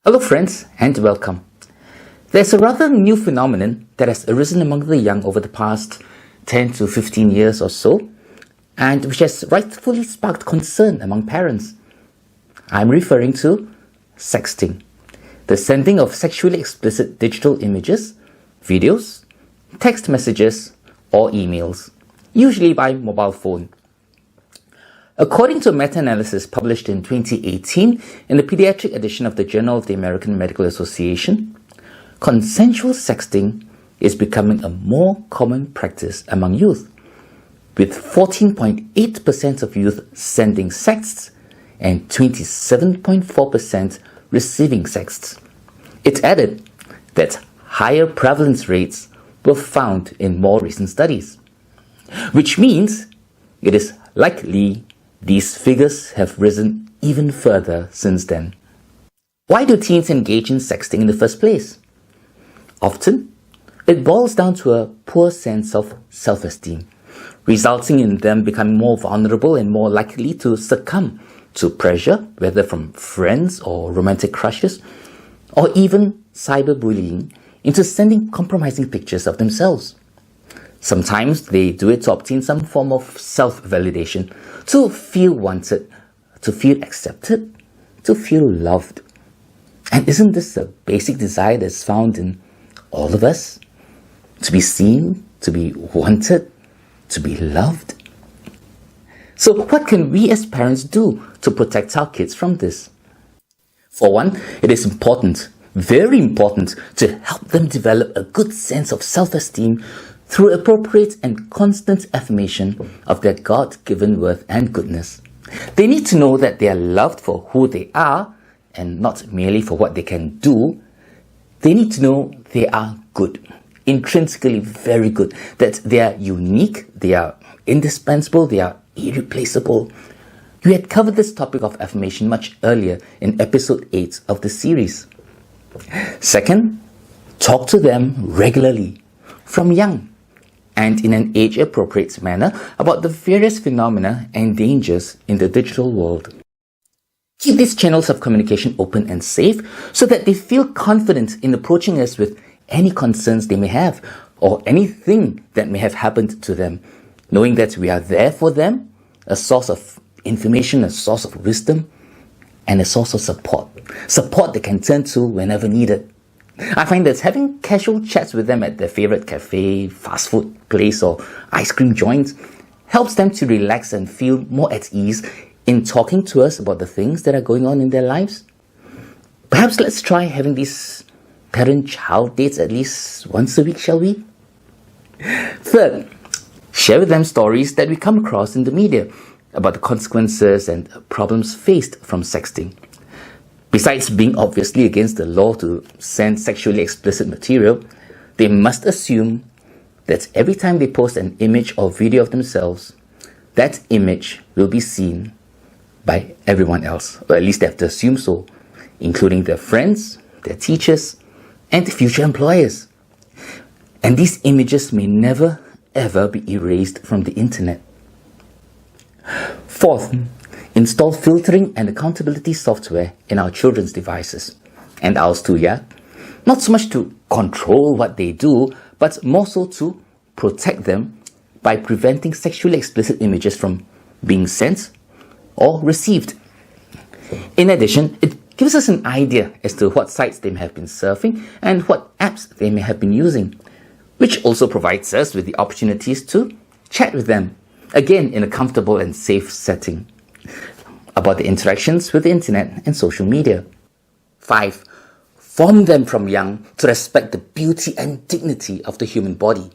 Hello friends and welcome. There's a rather new phenomenon that has arisen among the young over the past 10 to 15 years or so, and which has rightfully sparked concern among parents. I'm referring to sexting, the sending of sexually explicit digital images, videos, text messages, or emails, usually by mobile phone. According to a meta-analysis published in 2018 in the pediatric edition of the Journal of the American Medical Association, consensual sexting is becoming a more common practice among youth, with 14.8% of youth sending sexts and 27.4% receiving sexts. It added that higher prevalence rates were found in more recent studies, which means it is likely these figures have risen even further since then. Why do teens engage in sexting in the first place? Often, it boils down to a poor sense of self-esteem, resulting in them becoming more vulnerable and more likely to succumb to pressure, whether from friends or romantic crushes, or even cyberbullying, into sending compromising pictures of themselves. Sometimes they do it to obtain some form of self-validation, to feel wanted, to feel accepted, to feel loved. And isn't this a basic desire that's found in all of us? To be seen, to be wanted, to be loved? So what can we as parents do to protect our kids from this? For one, it is important, very important, to help them develop a good sense of self-esteem through appropriate and constant affirmation of their God-given worth and goodness. They need to know that they are loved for who they are and not merely for what they can do. They need to know they are good, intrinsically very good, that they are unique, they are indispensable, they are irreplaceable. We had covered this topic of affirmation much earlier in episode 8 of the series. Second, talk to them regularly, from young, and in an age-appropriate manner about the various phenomena and dangers in the digital world. Keep these channels of communication open and safe so that they feel confident in approaching us with any concerns they may have or anything that may have happened to them, knowing that we are there for them, a source of information, a source of wisdom, and a source of support. Support they can turn to whenever needed. I find that having casual chats with them at their favorite cafe, fast food place, or ice cream joint helps them to relax and feel more at ease in talking to us about the things that are going on in their lives. Perhaps let's try having these parent-child dates at least once a week, shall we? Third, share with them stories that we come across in the media about the consequences and problems faced from sexting. Besides being obviously against the law to send sexually explicit material, they must assume that every time they post an image or video of themselves, that image will be seen by everyone else, or at least they have to assume so, including their friends, their teachers, and future employers. And these images may never ever be erased from the internet. Fourth, install filtering and accountability software in our children's devices, and ours too, yeah? Not so much to control what they do, but more so to protect them by preventing sexually explicit images from being sent or received. In addition, it gives us an idea as to what sites they may have been surfing and what apps they may have been using, which also provides us with the opportunities to chat with them, again in a comfortable and safe setting, about the interactions with the internet and social media. 5. Form them from young to respect the beauty and dignity of the human body.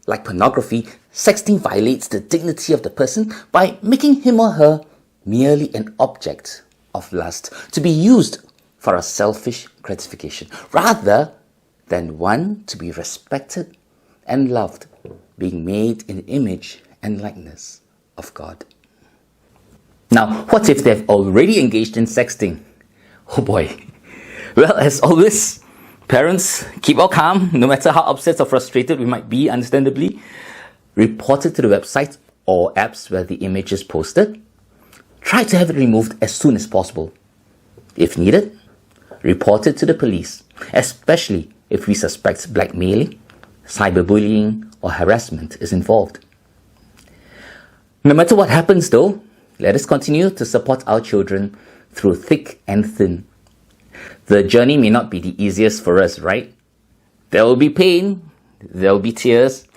Like pornography, sexting violates the dignity of the person by making him or her merely an object of lust to be used for a selfish gratification, rather than one to be respected and loved, being made in the image and likeness of God. Now, what if they've already engaged in sexting? Oh boy. Well, as always, parents, keep our calm, no matter how upset or frustrated we might be, understandably. Report it to the website or apps where the image is posted. Try to have it removed as soon as possible. If needed, report it to the police, especially if we suspect blackmailing, cyberbullying, or harassment is involved. No matter what happens though, let us continue to support our children through thick and thin. The journey may not be the easiest for us, right? There will be pain, there will be tears,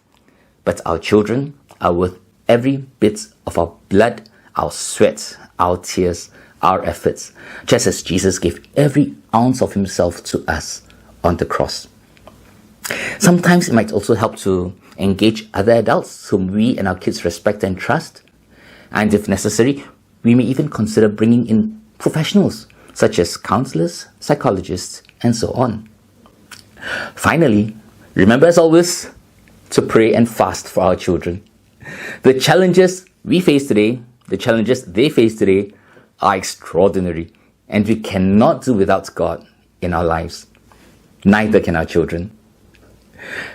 but our children are worth every bit of our blood, our sweat, our tears, our efforts, just as Jesus gave every ounce of himself to us on the cross. Sometimes it might also help to engage other adults whom we and our kids respect and trust. And if necessary, we may even consider bringing in professionals such as counselors, psychologists, and so on. Finally, remember as always to pray and fast for our children. The challenges we face today, the challenges they face today are extraordinary, and we cannot do without God in our lives. Neither can our children.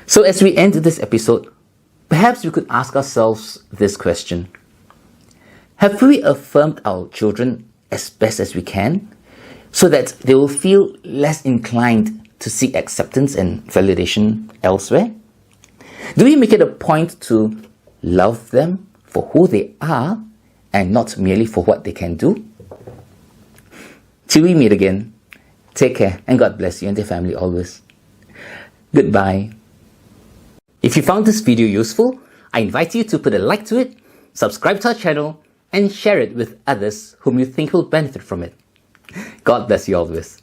So as we end this episode, perhaps we could ask ourselves this question. Have we affirmed our children as best as we can so that they will feel less inclined to seek acceptance and validation elsewhere? Do we make it a point to love them for who they are and not merely for what they can do? Till we meet again, take care and God bless you and your family always. Goodbye. If you found this video useful, I invite you to put a like to it, subscribe to our channel, and share it with others whom you think will benefit from it. God bless you always.